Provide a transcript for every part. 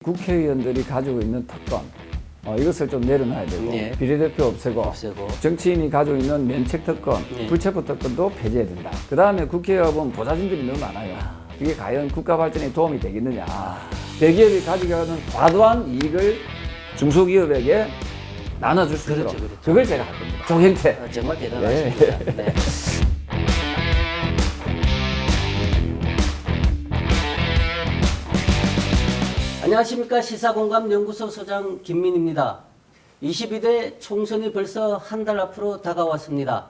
국회의원들이 가지고 있는 특권 이것을 좀 내려놔야 되고 네. 비례대표 없애고 정치인이 가지고 있는 면책 특권, 네. 불체포 특권도 폐지해야 된다. 그 다음에 국회에 보면 보좌진들이 너무 많아요. 이게 과연 국가 발전에 도움이 되겠느냐. 대기업이 가져가는 과도한 이익을 중소기업에게 나눠줄 수 있도록 그렇죠. 그걸 제가 할 겁니다. 조경태. 정말 대단하십니다. 네. 안녕하십니까. 시사공감연구소 소장 김민입니다. 22대 총선이 벌써 한 달 앞으로 다가왔습니다.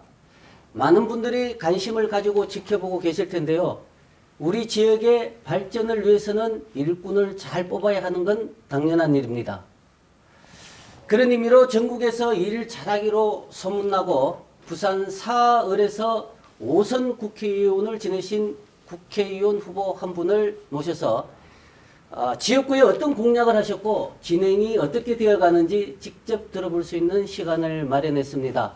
많은 분들이 관심을 가지고 지켜보고 계실 텐데요. 우리 지역의 발전을 위해서는 일꾼을 잘 뽑아야 하는 건 당연한 일입니다. 그런 의미로 전국에서 일 잘하기로 소문나고 부산 사을에서 5선 국회의원을 지내신 국회의원 후보 한 분을 모셔서 지역구에 어떤 공약을 하셨고 진행이 어떻게 되어가는지 직접 들어볼 수 있는 시간을 마련했습니다.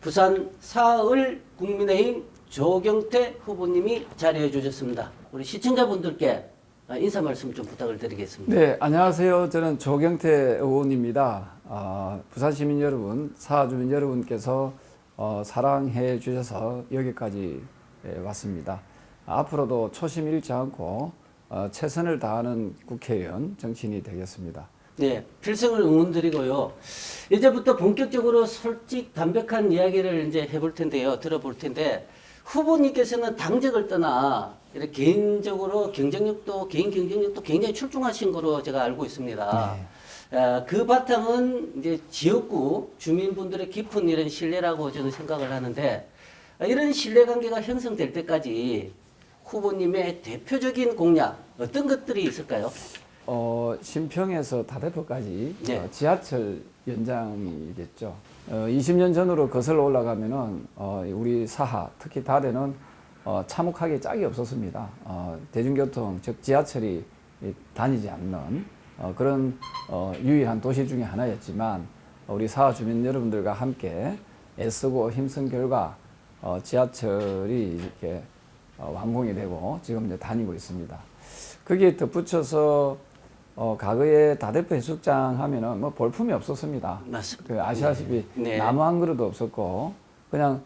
부산 사을 국민의힘 조경태 후보님이 자리해 주셨습니다. 우리 시청자분들께 인사 말씀 좀 부탁을 드리겠습니다. 네, 안녕하세요. 저는 조경태 의원입니다. 부산 시민 여러분, 사하 주민 여러분께서 사랑해 주셔서 여기까지 왔습니다. 앞으로도 초심 잃지 않고 최선을 다하는 국회의원 정치인이 되겠습니다. 네, 필승을 응원드리고요. 이제부터 본격적으로 솔직 담백한 이야기를 이제 해볼 텐데요, 들어볼 텐데 후보님께서는 당적을 떠나 이렇게 개인적으로 경쟁력도 개인 경쟁력도 굉장히 출중하신 거로 제가 알고 있습니다. 네. 그 바탕은 이제 지역구 주민분들의 깊은 이런 신뢰라고 저는 생각을 하는데 이런 신뢰관계가 형성될 때까지 후보님의 대표적인 공약 어떤 것들이 있을까요? 신평에서 다대포까지 네. 지하철 연장이겠죠. 20년 전으로 거슬러 올라가면은 우리 사하, 특히 다대는 참혹하게 짝이 없었습니다. 대중교통, 즉 지하철이 다니지 않는 그런 유일한 도시 중에 하나였지만 우리 사하 주민 여러분들과 함께 애쓰고 힘쓴 결과 지하철이 이렇게 완공이 되고 지금 이제 다니고 있습니다. 거기에 덧붙여서 과거에 다대포 해수욕장 하면은 뭐 볼품이 없었습니다. 맞습니다. 그 아시다시피 네. 나무 한 그루도 없었고 그냥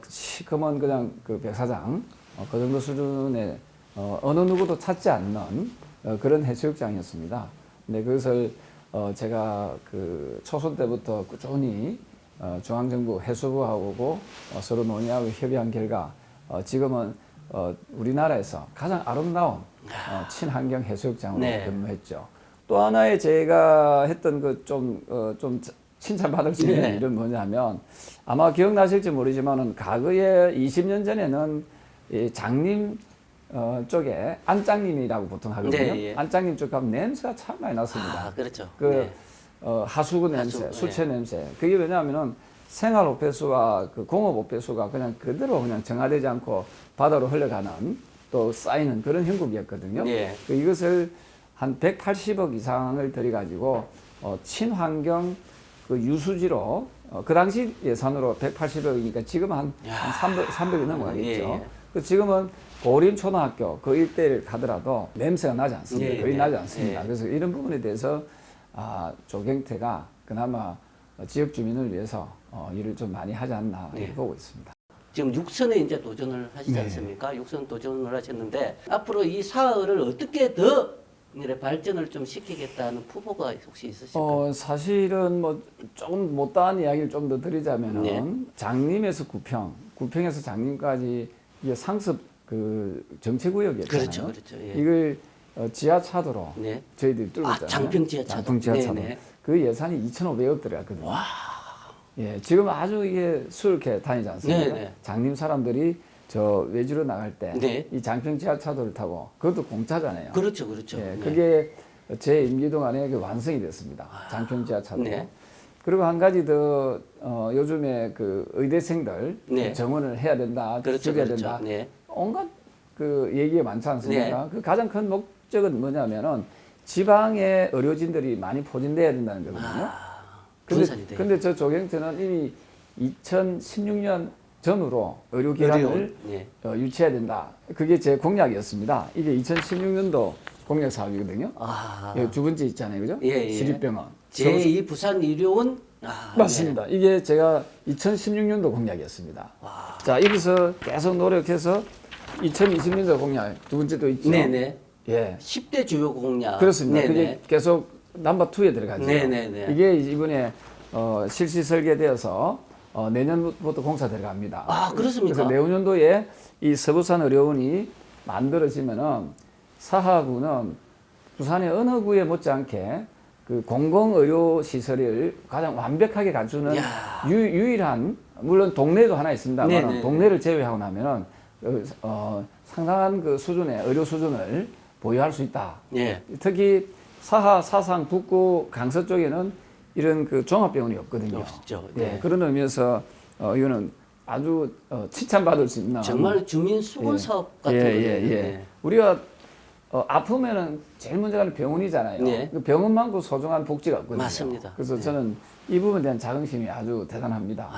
시커먼 그냥 그 백사장 그 정도 수준의 어느 누구도 찾지 않는 그런 해수욕장이었습니다. 근데 그것을 제가 그 초선 때부터 꾸준히 중앙정부 해수부하고 서로 논의하고 협의한 결과 지금은 우리나라에서 가장 아름다운 친환경 해수욕장으로 네. 근무했죠. 또 하나의 제가 했던 그 좀 칭찬받을 수 있는 네. 일은 뭐냐면 아마 기억나실지 모르지만은 과거에 20년 전에는 이 장님 쪽에 안장님이라고 보통 하거든요. 네, 예. 안장님 쪽 가면 냄새가 참 많이 났습니다. 그렇죠. 그 네. 하수구 냄새, 하수구, 수채 냄새. 그게 왜냐하면은 생활 오폐수와 그 공업 오폐수가 그냥 그대로 그냥 정화되지 않고 바다로 흘러가는 또 쌓이는 그런 형국이었거든요. 네. 이것을 한 180억 이상을 들여가지고 친환경 그 유수지로 그 당시 예산으로 180억이니까 지금 한 300이 넘어가겠죠. 예. 그 지금은 고림 초등학교 그 일대를 가더라도 냄새가 나지 않습니다. 예, 거의 예. 나지 않습니다. 예. 그래서 이런 부분에 대해서 조경태가 그나마 지역 주민을 위해서 일을 좀 많이 하지 않나 이렇게 보고 있습니다. 지금 6선에 이제 도전을 하시지 네. 않습니까? 6선 도전을 하셨는데 앞으로 이 사흘을 어떻게 더 이래 발전을 좀 시키겠다는 포부가 혹시 있으실까요? 사실은 뭐 조금 못다한 이야기를 좀 더 드리자면은 네. 장림에서 구평, 구평에서 장림까지 이게 상습 그 정체구역이었잖아요. 그렇죠, 그렇죠. 예. 이걸 지하차도로 네. 저희들이 뚫고 있잖아요. 장평 지하차도. 장평 지하차도. 네네. 그 예산이 2,500억 들어갔거든요. 와. 예, 지금 아주 이게 수월하게 다니지 않습니까? 네네. 장림 사람들이 저 외지로 나갈 때 이 네. 장평 지하차도를 타고 그것도 공짜잖아요. 그렇죠, 그렇죠. 예, 네. 그게 제 임기 동안에 완성이 됐습니다. 장평 지하차도. 네. 그리고 한 가지 더 요즘에 그 의대생들 네. 정원을 해야 된다, 그렇죠, 줄여야 그렇죠. 된다. 네. 온갖 그 얘기가 많지 않습니까? 네. 그 가장 큰 목적은 뭐냐면은 지방의 의료진들이 많이 포진돼야 된다는 거거든요. 분산이 돼요. 근데 저 조경태는 이미 2016년 전으로 의료기관을 네. 유치해야 된다. 그게 제 공약이었습니다. 이게 2016년도 공약 사업이거든요. 아, 예, 두 번째 있잖아요, 그죠? 예, 예. 시립병원. 제2 부산 의료원. 아, 맞습니다. 이게 제가 2016년도 공약이었습니다. 와. 자, 여기서 계속 노력해서 2020년도 공약 두 번째도 있죠. 네네. 예, 10대 주요 공약. 그렇습니다. 네네. 그게 계속 넘버 2에 들어가죠. 네네네. 이게 이번에 실시 설계되어서 내년부터 공사 들어갑니다. 아, 그렇습니까? 그래서 내후년도에 이 서부산 의료원이 만들어지면은 사하구는 부산의 어느 구에 못지않게 그 공공의료 시설을 가장 완벽하게 갖추는 야. 유일한, 물론 동네도 하나 있습니다만 네네. 동네를 제외하고 나면은 상당한 그 수준의 의료 수준을 보유할 수 있다. 예. 특히 사하, 사상, 북구, 강서 쪽에는 이런 그 종합병원이 없거든요. 없죠. 예, 네. 그런 의미에서 이거는 아주 칭찬받을 수 있는 정말 주민 수건 사업 같은 거예요. 네. 우리가 아프면은 제일 먼저 가는 병원이잖아요. 네. 그 병원만큼 소중한 복지가 없거든요. 맞습니다. 그래서 네. 저는 이 부분에 대한 자긍심이 아주 대단합니다.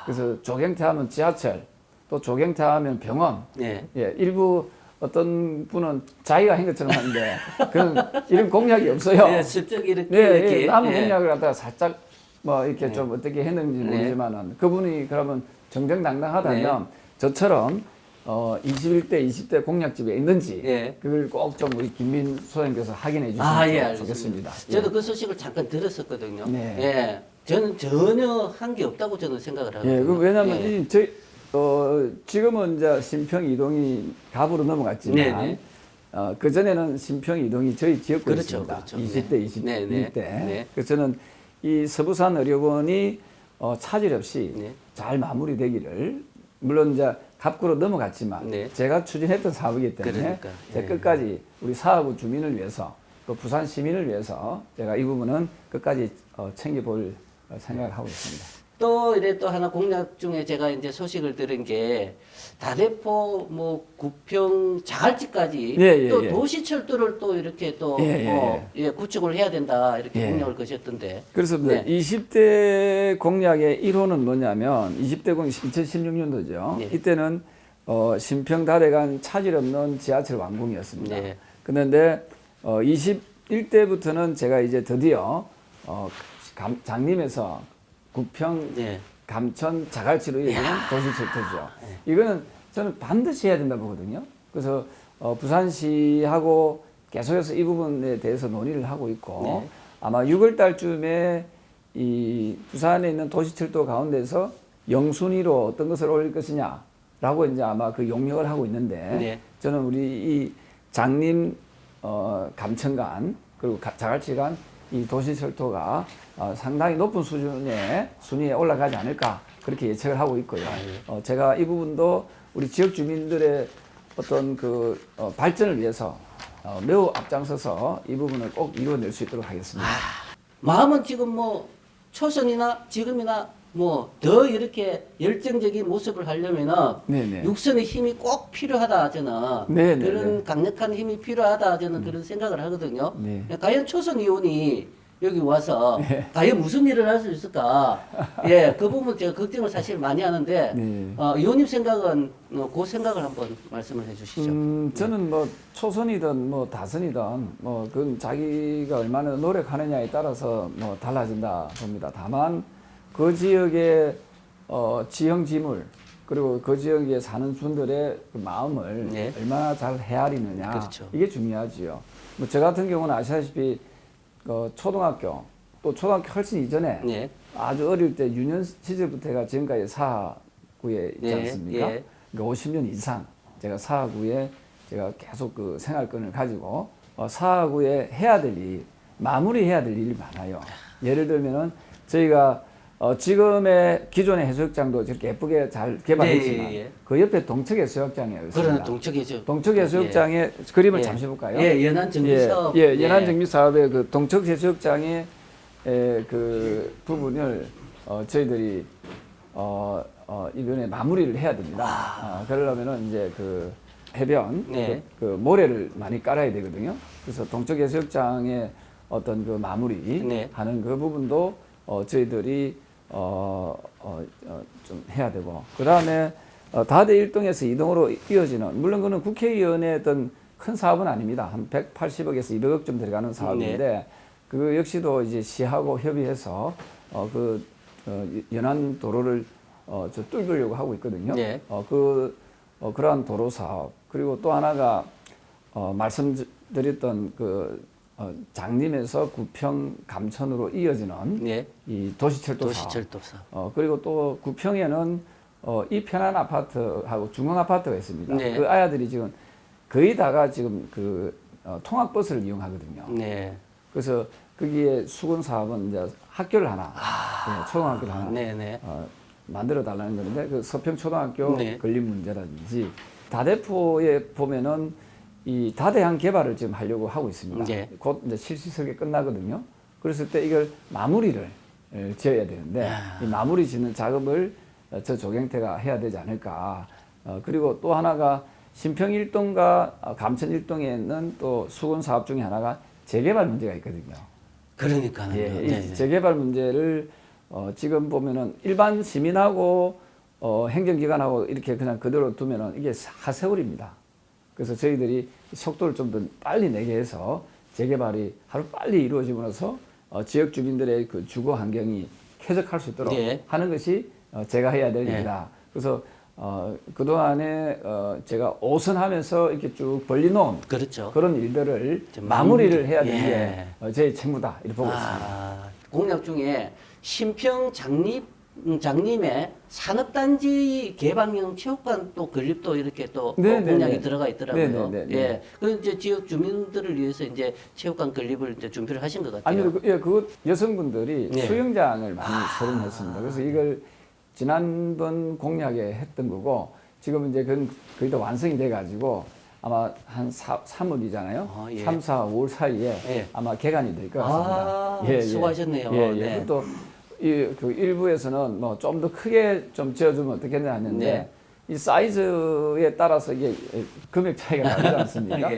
그래서 조경태하면 지하철, 또 조경태하면 병원. 네. 예, 일부 어떤 분은 자기가 한 것처럼 하는데 그런 이런 공약이 없어요. 네, 슬쩍 이렇게. 네, 이렇게. 예, 남은 예. 공약을 갖다가 살짝 뭐 이렇게 네. 좀 어떻게 했는지 네. 모르지만은 그분이 그러면 정정당당하다면 저처럼 21대, 20대 공약집에 있는지 예. 그걸 꼭 좀 우리 김민 소장께서 확인해 주시면 아, 예, 알겠습니다. 좋겠습니다. 저도 그 소식을 잠깐 들었었거든요. 네. 예. 저는 전혀 한 게 없다고 저는 생각을 하거든요. 예, 그 왜냐하면 예. 지금은 이제 신평 이동이 갑으로 넘어갔지만 네네. 그 전에는 신평 이동이 저희 지역구였습니다. 그렇죠. 20대, 네. 21대. 네네. 네. 그래서 저는 이 서부산 의료원이 차질 없이 네. 잘 마무리되기를, 물론 이제 갑구로 넘어갔지만 네. 제가 추진했던 사업이기 때문에 그러니까, 제가 예. 끝까지 우리 사하구 주민을 위해서 또 부산 시민을 위해서 제가 이 부분은 끝까지 챙겨볼 생각을 하고 있습니다. 또 이래 또 하나 공약 중에 제가 이제 소식을 들은 게 다대포 뭐 구평 자갈치까지 예, 예, 또 예. 도시철도를 또 이렇게 또 예, 구축을 해야 된다 이렇게 예. 공약을 거셨던데. 그래서 네. 20대 공약의 1호는 뭐냐면 20대 공약 2016년도죠. 네. 이때는 신평 다대간 차질 없는 지하철 완공이었습니다. 네. 그런데 21대부터는 제가 이제 드디어 장림에서 구평, 네. 감천, 자갈치로 이어지는 도시철도죠. 이거는 저는 반드시 해야 된다 보거든요. 그래서 부산시하고 계속해서 이 부분에 대해서 논의를 하고 있고 네. 아마 6월 달쯤에 이 부산에 있는 도시철도 가운데서 영순위로 어떤 것을 올릴 것이냐라고 이제 아마 그 용역을 하고 있는데 네. 저는 우리 이 장림 감천 간 그리고 자갈치 간 이 도시철도가 상당히 높은 수준의 순위에 올라가지 않을까 그렇게 예측을 하고 있고요. 제가 이 부분도 우리 지역 주민들의 어떤 그 발전을 위해서 매우 앞장서서 이 부분을 꼭 이루어낼 수 있도록 하겠습니다. 마음은 지금 뭐 초선이나 지금이나 뭐 더 이렇게 열정적인 모습을 하려면은 네네. 육선의 힘이 꼭 필요하다 저는 네네네. 그런 강력한 힘이 필요하다 저는 그런 생각을 하거든요. 네. 과연 초선 의원이 여기 와서 과연 무슨 일을 할 수 있을까? 예, 그 부분 제가 걱정을 사실 많이 하는데 네. 의원님 생각은 그 생각을 한번 말씀을 해주시죠. 저는 뭐 초선이든 뭐 다선이든 뭐 그건 자기가 얼마나 노력하느냐에 따라서 뭐 달라진다 봅니다. 다만 그 지역의 지형 지물 그리고 그 지역에 사는 분들의 그 마음을 네. 얼마나 잘 헤아리느냐 그렇죠. 이게 중요하지요. 뭐 저 같은 경우는 아시다시피 초등학교 또 초등학교 훨씬 이전에 네. 아주 어릴 때 유년 시절부터가 지금까지 사하구에 있지 네, 않습니까? 예. 그러니까 50년 이상 제가 사하구에 제가 계속 그 생활권을 가지고 사하구에 해야 될 일, 마무리해야 될 일이 많아요. 예를 들면은 저희가 지금의 기존의 해수욕장도 저렇게 예쁘게 잘 개발했지만 예, 예. 그 옆에 동척해수욕장이 있습니다. 그러나 동척이죠. 동척해수욕장의 그림을 예. 잠시 볼까요? 예, 연안 정비 사업. 연안 정비 사업의 그 동척해수욕장의 그 부분을 저희들이 이번에 마무리를 해야 됩니다. 그러려면은 이제 그 해변, 네. 그 모래를 많이 깔아야 되거든요. 그래서 동척해수욕장의 어떤 그 마무리 네. 하는 그 부분도 저희들이 좀 해야 되고 그 다음에 다대 1동에서 2동으로 이어지는 물론 그는 국회의원의 어떤 큰 사업은 아닙니다. 한 180억에서 200억 좀 들어가는 사업인데 그 역시도 이제 시하고 협의해서 연안 도로를 저 뚫으려고 하고 있거든요. 네. 그러한 도로 사업 그리고 또 하나가 말씀드렸던 장림에서 구평 감천으로 이어지는 이 도시철도 사업. 도시철도 사업. 그리고 또 구평에는 이 편한 아파트하고 중흥 아파트가 있습니다. 네. 그 아이들이 지금 거의 다가 지금 통학버스를 이용하거든요. 네. 그래서 거기에 수건 사업은 이제 학교를 하나, 초등학교를 하나 네네. 만들어 달라는 건데 그 서평초등학교 네. 건립 문제라든지 다대포에 보면은 이 다대항 개발을 지금 하려고 하고 있습니다. 네. 곧 이제 실시 설계 끝나거든요. 그랬을 때 이걸 마무리를 지어야 되는데 이 마무리 짓는 작업을 저 조경태가 해야 되지 않을까. 그리고 또 하나가 신평 1동과 감천 1동에 있는 또 수건 사업 중에 하나가 재개발 문제가 있거든요. 그러니까요. 예, 네. 이 재개발 문제를 지금 보면은 일반 시민하고 행정기관하고 이렇게 그냥 그대로 두면은 이게 하세월입니다. 그래서 저희들이 속도를 좀 더 빨리 내게 해서 재개발이 하루 빨리 이루어지면서 지역 주민들의 그 주거 환경이 쾌적할 수 있도록 하는 것이 제가 해야 될 일이다. 그래서 그동안에 제가 오선하면서 이렇게 쭉 벌려놓은 그렇죠. 그런 일들을 마무리를 해야 되는 게 제 책무다 이렇게 보고 있습니다. 공약 중에 신평 장림에 산업단지 개방형 체육관 또 건립도 이렇게 또 공약이 들어가 있더라고요. 예. 그래서 이제 지역 주민들을 위해서 이제 체육관 건립을 이제 준비를 하신 것 같아요. 아니, 그거 여성분들이 수영장을 많이 서름했습니다. 그래서 이걸 지난번 공약에 했던 거고 지금 이제 거의 다 완성이 돼가지고 아마 한 3월이잖아요. 3, 4, 5월 사이에 아마 개관이 될 것 같습니다. 수고하셨네요. 예. 또 그 일부에서는 뭐 좀 더 크게 좀 지어주면 어떻겠냐 했는데 이 사이즈에 따라서 이게 금액 차이가 나지 않습니까?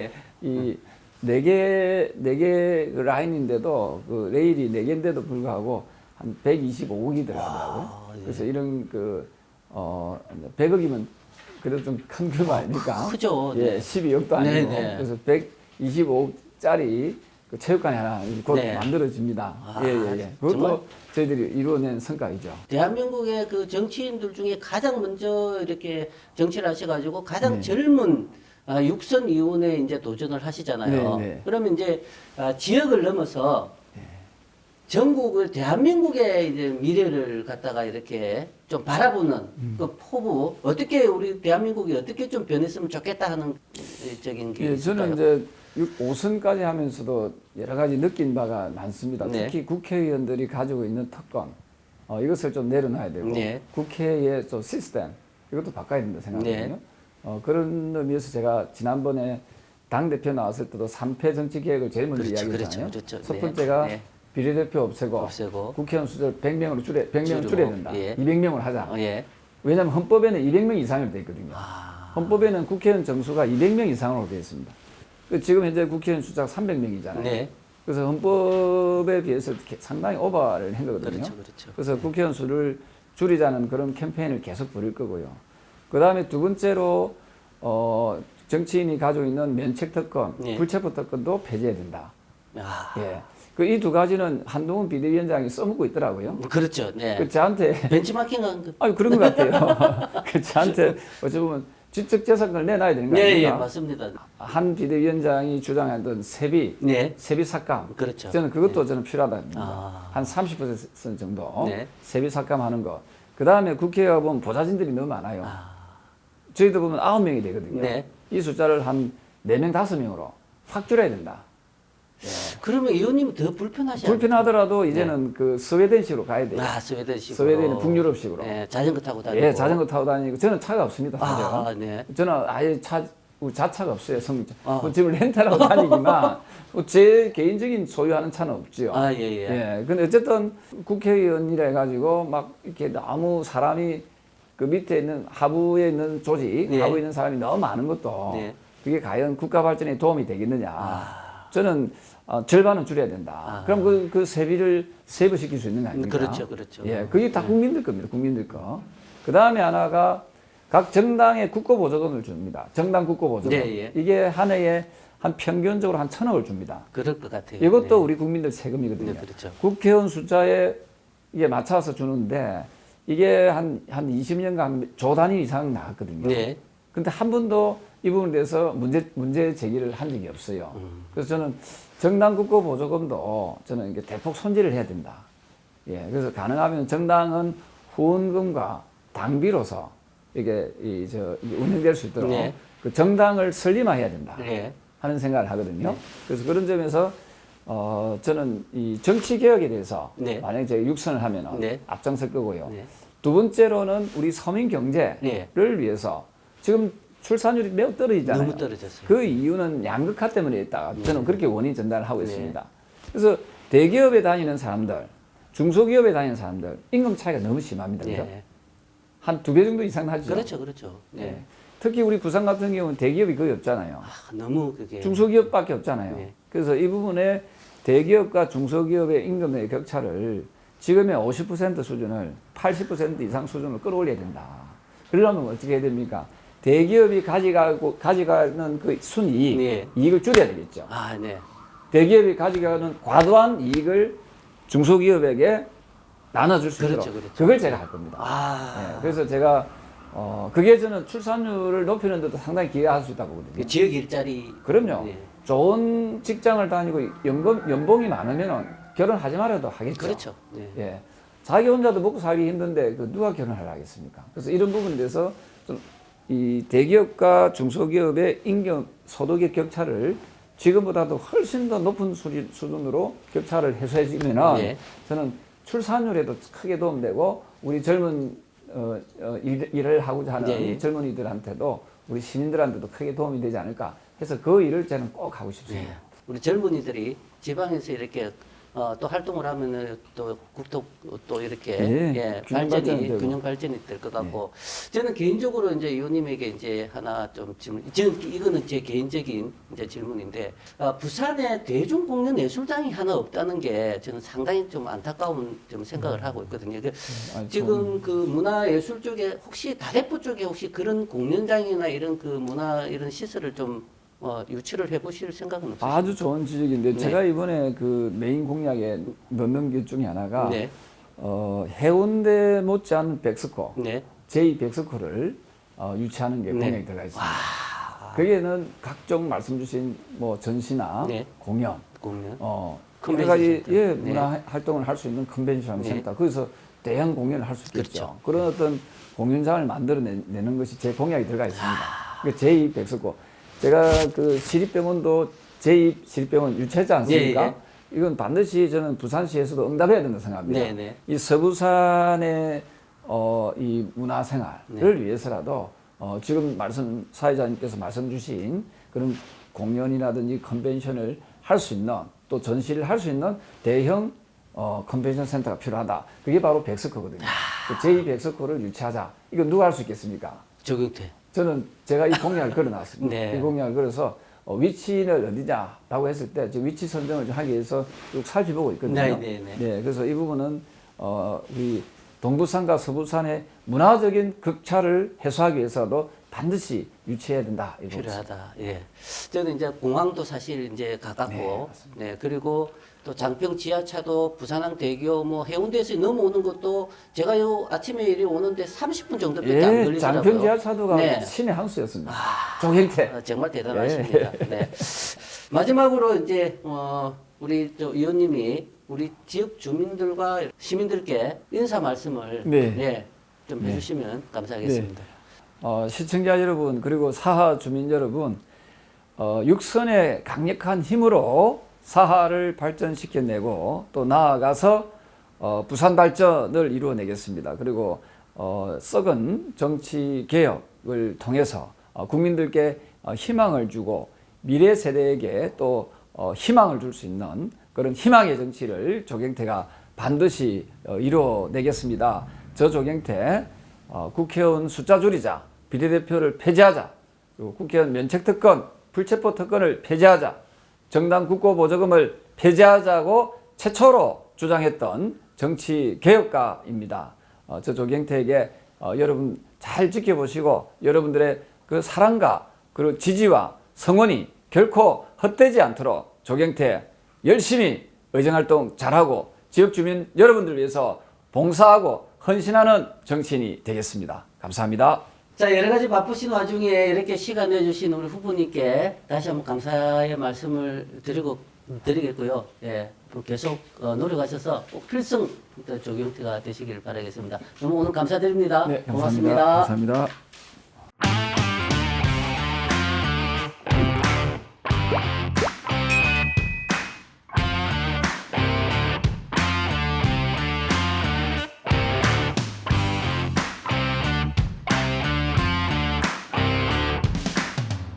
이 네 개 라인인데도 그 레일이 4개인데도 불구하고 한 125억이 들어가더라고요. 그래서 이런 100억이면 그래도 좀 큰 규모 아닙니까? 크죠. 예, 12억도 아니고. 그래서 125억짜리 그 체육관이 하나 곧 만들어집니다. 그것도 정말? 저희들이 이루어낸 성과이죠. 대한민국의 그 정치인들 중에 가장 먼저 이렇게 정치를 하셔가지고 가장 젊은 육선 의원에 이제 도전을 하시잖아요. 그러면 이제 지역을 넘어서 전국을 대한민국의 이제 미래를 갖다가 이렇게 좀 바라보는 그 포부 어떻게 우리 대한민국이 어떻게 좀 변했으면 좋겠다 하는 적인 게 있을까요? 저는 이제 5선까지 하면서도 여러 가지 느낀 바가 많습니다. 특히 국회의원들이 가지고 있는 특권 이것을 좀 내려놔야 되고 국회의 또 시스템 이것도 바꿔야 된다 생각하거든요. 그런 의미에서 제가 지난번에 당대표 나왔을 때도 3패 정치개혁을 제일 먼저 이야기했잖아요. 첫 번째가 비례대표 없애고 국회의원 수를 100명으로 100명을 줄여야 된다. 200명을 하자. 왜냐하면 헌법에는 200명 이상으로 되어 있거든요. 헌법에는 국회의원 정수가 200명 이상으로 되어 있습니다. 지금 현재 국회의원 숫자가 300명이잖아요. 그래서 헌법에 비해서 상당히 오버를 한 거거든요. 그래서 국회의원 수를 줄이자는 그런 캠페인을 계속 벌일 거고요. 그 다음에 두 번째로 정치인이 가지고 있는 면책 특권, 불체포 특권도 폐지해야 된다. 이 두 가지는 한동훈 비대위원장이 써먹고 있더라고요. 그렇죠. 저한테 벤치마킹 한 거. 그런 것 같아요. 저한테 어찌 보면 지적재산권을 내놔야 되는 거 아닙니까? 맞습니다. 한 비대위원장이 주장하던 세비 삭감. 그렇죠. 저는 그것도 저는 필요하다. 한 30% 정도 세비 삭감하는 거. 그 다음에 국회에 보면 보좌진들이 너무 많아요. 저희도 보면 9명이 되거든요. 이 숫자를 한 4명, 5명으로 확 줄여야 된다. 그러면 의원님은 더 불편하시죠? 불편하더라도 이제는 그 스웨덴식으로 가야 돼요. 스웨덴식으로. 스웨덴은 북유럽식으로. 자전거 타고 다니고. 자전거 타고 다니고. 저는 차가 없습니다. 저는 아예 자차가 없어요. 지금 렌탈하고 다니지만 제 개인적인 소유하는 차는 없죠. 근데 어쨌든 국회의원이라 해가지고 막 이렇게 너무 사람이 그 밑에 있는 하부에 있는 조직, 하부에 있는 사람이 너무 많은 것도 그게 과연 국가 발전에 도움이 되겠느냐. 저는 절반은 줄여야 된다. 그럼 그 세비를 세부시킬 수 있는 거 아닙니까? 그렇죠. 그게 다 국민들 겁니다. 국민들 거. 그 다음에 하나가 각 정당에 국고보조금을 줍니다. 정당 국고보조금. 네, 예. 이게 한 해에 한 평균적으로 한 1,000억을 줍니다. 그럴 것 같아요. 이것도 네. 우리 국민들 세금이거든요. 네, 그렇죠. 국회의원 숫자에 이게 맞춰서 주는데 이게 한 20년간 조 단위 이상 나왔거든요. 네. 근데 한 번도 이 부분에 대해서 문제 제기를 한 적이 없어요. 그래서 저는 정당 국고 보조금도 저는 이게 대폭 손질을 해야 된다. 예, 그래서 가능하면 정당은 후원금과 당비로서 이게 이게 운영될 수 있도록 네. 그 정당을 슬림화해야 된다 네. 하는 생각을 하거든요. 그래서 그런 점에서 저는 이 정치 개혁에 대해서 네. 만약에 제가 육선을 하면은 네. 앞장설 거고요. 네. 두 번째로는 우리 서민 경제를 네. 위해서 지금 출산율이 매우 떨어지잖아요. 너무 떨어졌어요. 그 이유는 양극화 때문에 있다. 저는 그렇게 원인 전달을 하고 있습니다. 그래서 대기업에 다니는 사람들, 중소기업에 다니는 사람들 임금 차이가 너무 심합니다. 그죠? 네. 한 2배 정도 이상 나죠. 그렇죠, 그렇죠. 네. 예. 특히 우리 부산 같은 경우는 대기업이 거의 없잖아요. 아, 너무 그게 중소기업밖에 없잖아요. 네. 그래서 이 부분에 대기업과 중소기업의 임금의 격차를 지금의 50% 수준을 80% 이상 수준으로 끌어올려야 된다. 그러려면 어떻게 해야 됩니까? 대기업이 가져가는 그 순이익, 네. 이익을 줄여야 되겠죠. 아, 네. 대기업이 가져가는 과도한 이익을 중소기업에게 나눠줄 수 그렇죠, 있도록 그렇죠. 그걸 제가 할 겁니다. 아, 예, 그래서 제가 그게 저는 출산율을 높이는 데도 상당히 기여할 수 있다고 보거든요. 그 지역 일자리 그럼요. 네. 좋은 직장을 다니고 연봉이 많으면 결혼하지 말아도 하겠죠. 그렇죠. 네. 예. 자기 혼자도 먹고 살기 힘든데 그 누가 결혼을 하겠습니까? 그래서 이런 부분에 대해서 좀 이 대기업과 중소기업의 임금 소득의 격차를 지금보다도 훨씬 더 높은 수준으로 격차를 해소해 주면은 네. 저는 출산율에도 크게 도움되고 우리 젊은 일을 하고자 하는 네. 이 젊은이들한테도 우리 시민들한테도 크게 도움이 되지 않을까 해서 그 일을 저는 꼭 하고 싶습니다. 네. 우리 젊은이들이 지방에서 이렇게 또 활동을 하면은 또 국토 또 이렇게 네, 예, 균형 발전이 되고. 균형 발전이 될 것 같고 저는 개인적으로 이제 의원님에게 이제 하나 좀 질문, 저는 이거는 제 개인적인 이제 질문인데 부산에 대중 공연 예술장이 하나 없다는 게 저는 상당히 좀 안타까운 좀 생각을 하고 있거든요. 아니, 지금 그 문화예술 쪽에 혹시 다대포 쪽에 혹시 그런 공연장이나 이런 그 문화 이런 시설을 좀 유치를 해보실 생각은 없으세요? 아주 좋은 지적인데 네. 제가 이번에 그 메인 공약에 넣는 것 중에 하나가 네. 해운대 못지않은 백스코 네. 제2백스코를 유치하는 게 네. 공약이 들어가 있습니다. 거기에는 각종 말씀 주신 뭐 전시나 네. 공연, 공연. 여러 컨벤션 가지 센터. 예, 네. 문화 활동을 할 수 있는 컨벤션 네. 센터 거기서 대형 공연을 할 수 있겠죠. 그렇죠. 그런 어떤 공연장을 만들어내는 것이 제 공약이 들어가 있습니다. 제2백스코 제가 그 시립병원도 제2시립병원 유치했지 않습니까? 예, 예. 이건 반드시 저는 부산시에서도 응답해야 된다고 생각합니다. 네, 네. 이 서부산의 이 문화생활을 네. 위해서라도 지금 사회자님께서 말씀 주신 그런 공연이라든지 컨벤션을 할 수 있는 또 전시를 할 수 있는 대형 컨벤션 센터가 필요하다. 그게 바로 백스코거든요. 그 제2백스코를 유치하자. 이거 누가 할 수 있겠습니까? 조경태. 저는 제가 이 공약을 걸어놨습니다. 네. 이 공약을 걸어서 위치는 어디냐라고 했을 때 지금 위치 선정을 좀 하기 위해서 쭉 살펴보고 있거든요. 네, 네, 네. 그래서 이 부분은 우리 동부산과 서부산의 문화적인 격차를 해소하기 위해서도 반드시 유치해야 된다. 이거 필요하다. 예. 저는 이제 공항도 사실 이제 가깝고, 네, 그리고 또 장평 지하차도 부산항 대교 뭐 해운대에서 넘어오는 것도 제가 요 아침에 이리 오는데 30분 정도밖에 안 걸리더라고요. 장평 지하차도가 네. 신의 한 수였습니다. 조경태. 정말 대단하십니다. 네. 마지막으로 이제 우리 저 의원님이 우리 지역 주민들과 시민들께 인사 말씀을 네. 좀 해주시면 감사하겠습니다. 시청자 여러분 그리고 사하 주민 여러분 육선의 강력한 힘으로 사하를 발전시켜내고 또 나아가서 부산 발전을 이루어내겠습니다. 그리고 썩은 정치 개혁을 통해서 국민들께 희망을 주고 미래 세대에게 또 희망을 줄 수 있는 그런 희망의 정치를 조경태가 반드시 이루어내겠습니다. 저 조경태 국회의원 숫자 줄이자, 비례대표를 폐지하자, 그리고 국회의원 면책특권, 불체포특권을 폐지하자, 정당 국고보조금을 폐지하자고 최초로 주장했던 정치개혁가입니다. 저 조경태에게 여러분 잘 지켜보시고 여러분들의 그 사랑과 그리고 지지와 성원이 결코 헛되지 않도록 조경태 열심히 의정활동 잘하고 지역 주민 여러분들을 위해서 봉사하고 헌신하는 정치인이 되겠습니다. 감사합니다. 자, 여러 가지 바쁘신 와중에 이렇게 시간 내주신 우리 후보님께 다시 한번 감사의 말씀을 드리겠고요. 예, 계속 노력하셔서 꼭 필승 조경태가 되시길 바라겠습니다. 너무 오늘 감사드립니다. 네, 고맙습니다. 감사합니다.